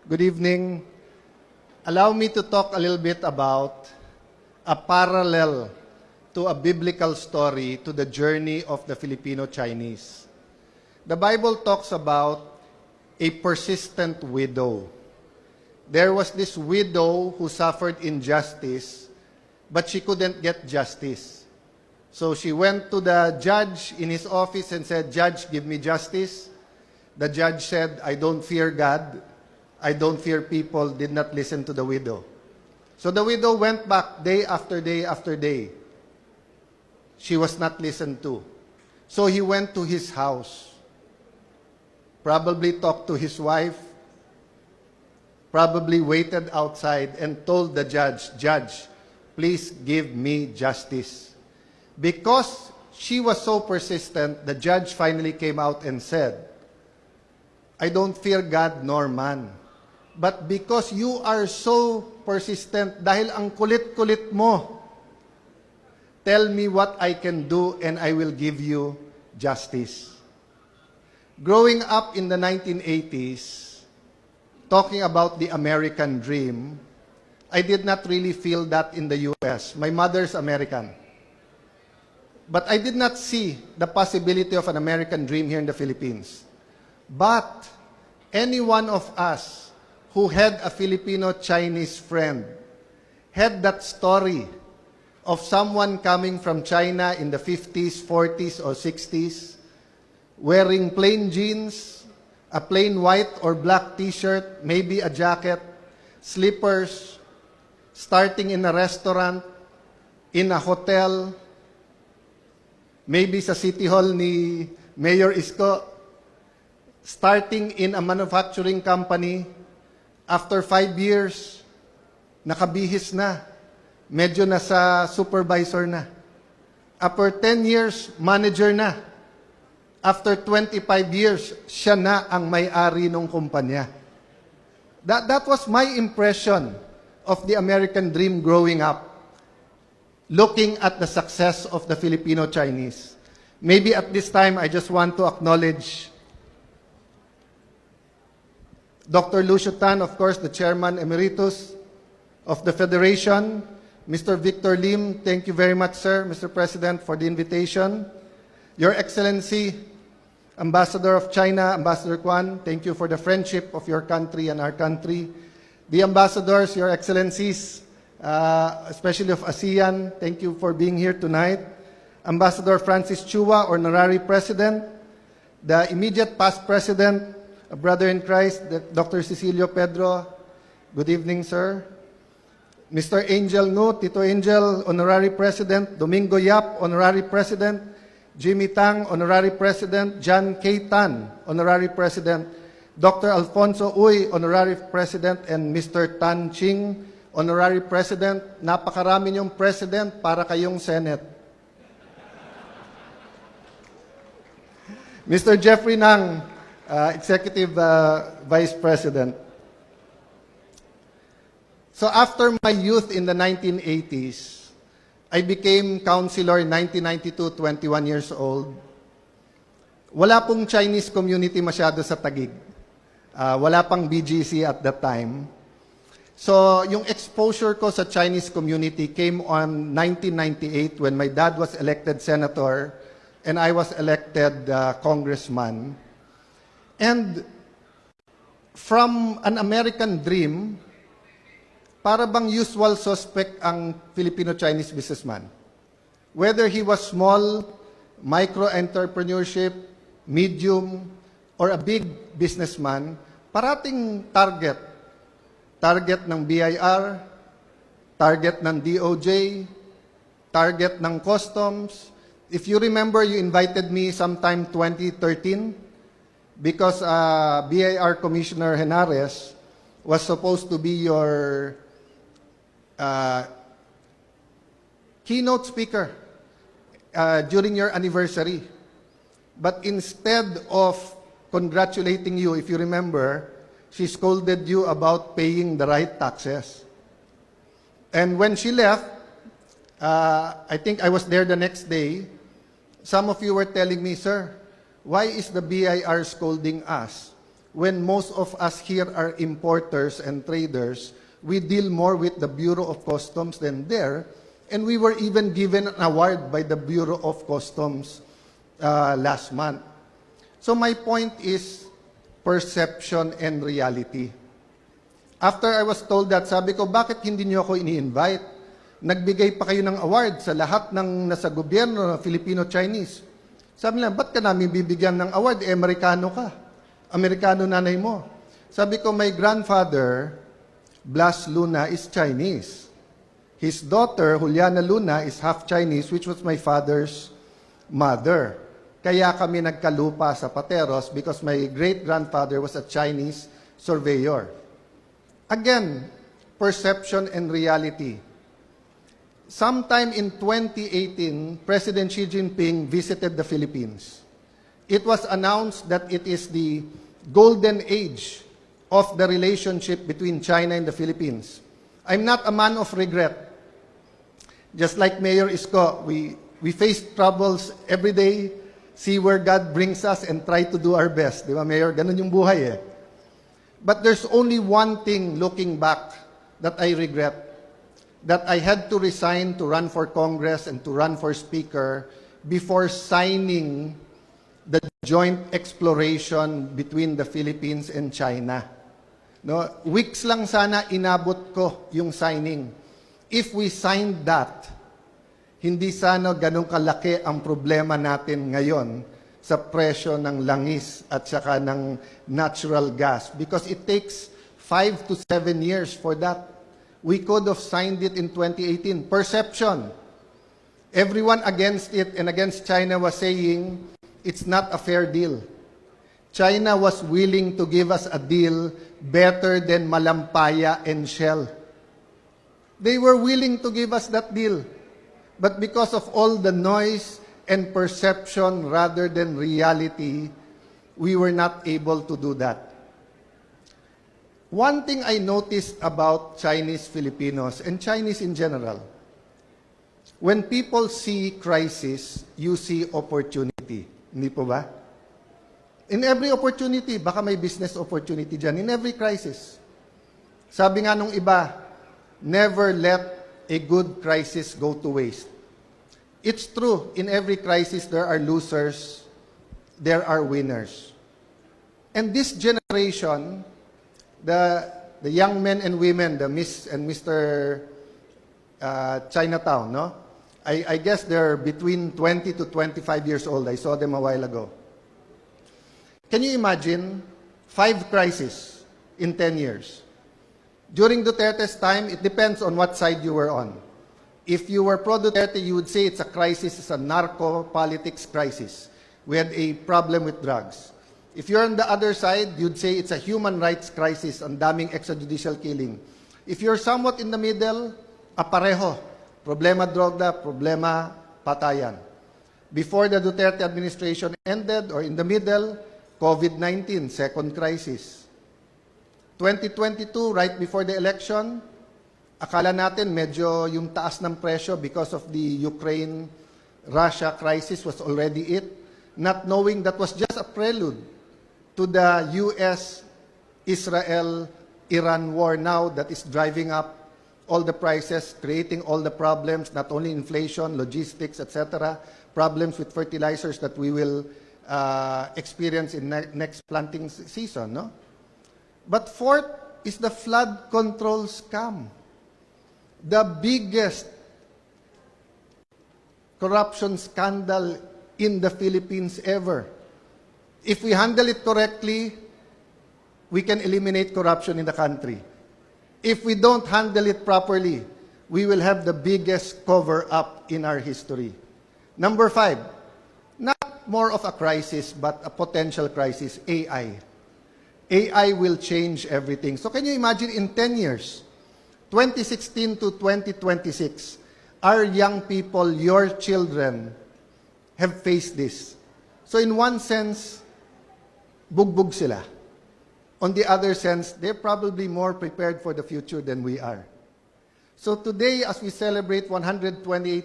Good evening. Allow me to talk a little bit about a parallel to a biblical story to the journey of the Filipino-Chinese. The Bible talks about a persistent widow. There was this widow who suffered injustice, but she couldn't get justice. So she went to the judge in his office and said, "Judge, give me justice." The judge said, "I don't fear God. I don't fear people," did not listen to the widow. So the widow went back day after day after day. She was not listened to. So he went to his house, probably talked to his wife, probably waited outside and told the judge, "Judge, please give me justice." Because she was so persistent, the judge finally came out and said, "I don't fear God nor man. But because you are so persistent, dahil ang kulit-kulit mo, tell me what I can do and I will give you justice." Growing up in the 1980s, talking about the American dream, I did not really feel that in the US. My mother's American. But I did not see the possibility of an American dream here in the Philippines. But any one of us who had a Filipino-Chinese friend had that story of someone coming from China in the 50s, 40s, or 60s, wearing plain jeans, a plain white or black t-shirt, maybe a jacket, slippers, starting in a restaurant, in a hotel, maybe sa City Hall ni Mayor Isko, starting in a manufacturing company. After 5 years, nakabihis na. Medyo nasa supervisor na. After 10 years, manager na. After 25 years, siya na ang may-ari ng kumpanya. That was my impression of the American dream growing up, looking at the success of the Filipino-Chinese. Maybe at this time, I just want to acknowledge Dr. Lucio Tan, of course, the Chairman Emeritus of the Federation. Mr. Victor Lim, thank you very much, sir, Mr. President, for the invitation. Your Excellency, Ambassador of China, Ambassador Kwan, thank you for the friendship of your country and our country. The ambassadors, Your Excellencies, especially of ASEAN, thank you for being here tonight. Ambassador Francis Chua, Honorary President, the immediate past President, a brother in Christ, Dr. Cecilio Pedro, good evening, sir. Mr. Angel Ngo, Tito Angel, Honorary President, Domingo Yap, Honorary President, Jimmy Tang, Honorary President, John K. Tan, Honorary President, Dr. Alfonso Uy, Honorary President, and Mr. Tan Ching, Honorary President. Napakarami niyong President para kayong Senate. Mr. Jeffrey Nang, Executive Vice President. So after my youth in the 1980s, I became counselor in 1992, 21 years old. Wala pong Chinese community masyado sa Taguig. Wala pang BGC at that time. So yung exposure ko sa Chinese community came on 1998 when my dad was elected senator and I was elected congressman. And from an American dream, para bang usual suspect ang Filipino-Chinese businessman. Whether he was small, micro-entrepreneurship, medium, or a big businessman, parating target. Target ng BIR, target ng DOJ, target ng customs. If you remember, you invited me sometime 2013, because BIR Commissioner Henares was supposed to be your keynote speaker during your anniversary. But instead of congratulating you, if you remember, she scolded you about paying the right taxes. And when she left, I think I was there the next day, some of you were telling me, "Sir, why is the BIR scolding us? when most of us here are importers and traders, we deal more with the Bureau of Customs than there, and we were even given an award by the Bureau of Customs last month. So my point is perception and reality. After I was told that, sabi ko, bakit hindi niyo ako ini-invite? Nagbigay pa kayo ng award sa lahat ng nasa gobyerno, Filipino-Chinese. Sabi nila, ba't ka namin bibigyan ng award? Eh, Amerikano ka. Amerikano nanay mo. Sabi ko, my grandfather, Blas Luna, is Chinese. His daughter, Juliana Luna, is half Chinese, which was my father's mother. Kaya kami nagkalupa sa Pateros because my great-grandfather was a Chinese surveyor. Again, perception and reality. Sometime in 2018, President Xi Jinping visited the Philippines. It was announced that it is the golden age of the relationship between China and the Philippines. I'm not a man of regret. Just like Mayor Isko, we face troubles every day, see where God brings us, and try to do our best. Di ba, Mayor? Ganun yung buhay eh. But there's only one thing looking back that I regret, that I had to resign to run for Congress and to run for Speaker before signing the joint exploration between the Philippines and China. No, weeks lang sana inabot ko yung signing. If we signed that, hindi sana ganun kalaki ang problema natin ngayon sa presyo ng langis at saka ng natural gas, because it takes 5 to 7 years for that. We could have signed it in 2018. Perception. Everyone against it and against China was saying it's not a fair deal. China was willing to give us a deal better than Malampaya and Shell. They were willing to give us that deal. But because of all the noise and perception rather than reality, we were not able to do that. One thing I noticed about Chinese Filipinos and Chinese in general, when people see crisis, you see opportunity. Hindi po ba? In every opportunity, baka may business opportunity dyan. In every crisis. Sabi nga nung iba, never let a good crisis go to waste. It's true, in every crisis there are losers, there are winners. And this generation, the young men and women, the Miss and Mr. Chinatown, no? I guess they're between 20 to 25 years old. I saw them a while ago. Can you imagine 5 crises in 10 years? During Duterte's time, it depends on what side you were on. If you were pro-Duterte, you would say it's a crisis, it's a narco-politics crisis. We had a problem with drugs. If you're on the other side, you'd say it's a human rights crisis, ang daming extrajudicial killing. If you're somewhat in the middle, apareho. Problema droga, problema patayan. Before the Duterte administration ended, or in the middle, COVID-19, second crisis. 2022, right before the election, akala natin medyo yung taas ng presyo because of the Ukraine-Russia crisis was already it, not knowing that was just a prelude to the US-Israel-Iran war now that is driving up all the prices, creating all the problems, not only inflation, logistics, etc., problems with fertilizers that we will experience in next planting season, no? But fourth is the flood control scam. The biggest corruption scandal in the Philippines ever. If we handle it correctly, we can eliminate corruption in the country. If we don't handle it properly, we will have the biggest cover-up in our history. Number 5, not more of a crisis, but a potential crisis, AI. AI will change everything. So can you imagine in 10 years, 2016 to 2026, our young people, your children, have faced this. So in one sense, bugbog sila. On the other sense, they're probably more prepared for the future than we are. So today, as we celebrate 128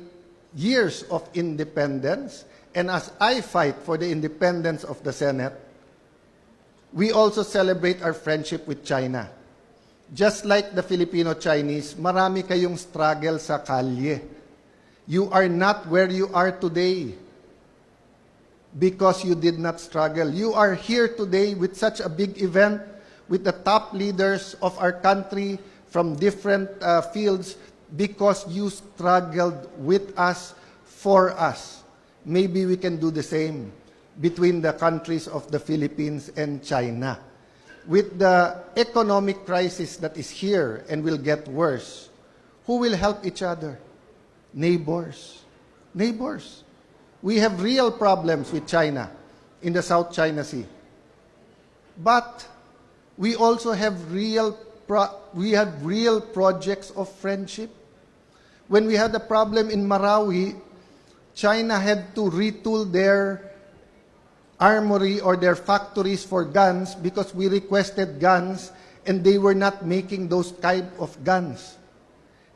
years of independence, and as I fight for the independence of the Senate, we also celebrate our friendship with China. Just like the Filipino-Chinese, marami kayong struggle sa kalye. You are not where you are today because you did not struggle. You are here today with such a big event, with the top leaders of our country from different fields, because you struggled with us, for us. Maybe we can do the same between the countries of the Philippines and China. With the economic crisis that is here and will get worse, who will help each other? Neighbors. Neighbors. We have real problems with China in the South China Sea. But we also have real projects of friendship. When we had a problem in Marawi, China had to retool their armory or their factories for guns because we requested guns and they were not making those kind of guns.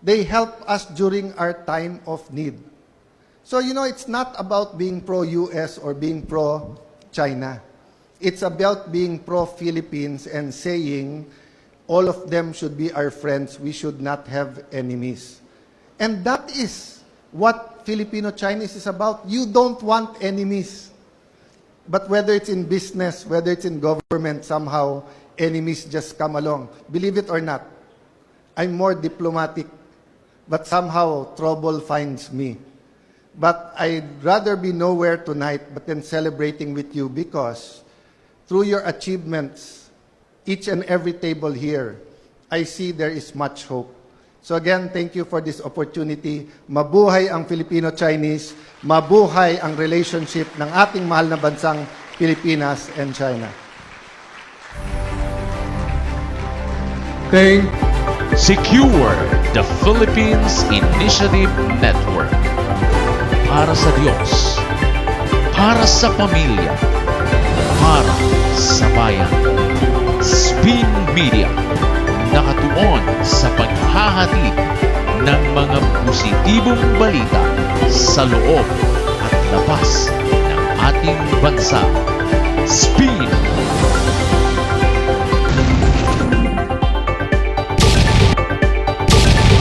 They helped us during our time of need. So, it's not about being pro-US or being pro-China. It's about being pro-Philippines and saying all of them should be our friends. We should not have enemies. And that is what Filipino-Chinese is about. You don't want enemies. But whether it's in business, whether it's in government, somehow enemies just come along. Believe it or not, I'm more diplomatic, but somehow trouble finds me. But I'd rather be nowhere tonight but then celebrating with you because through your achievements, each and every table here, I see there is much hope. So again, thank you for this opportunity. Mabuhay ang Filipino-Chinese, mabuhay ang relationship ng ating mahal na bansang Pilipinas and China. Secure the Philippines Initiative Network. Para sa Diyos, para sa pamilya, para sa bayan. Spin Media, nakatuon sa paghahatid ng mga positibong balita sa loob at labas ng ating bansa.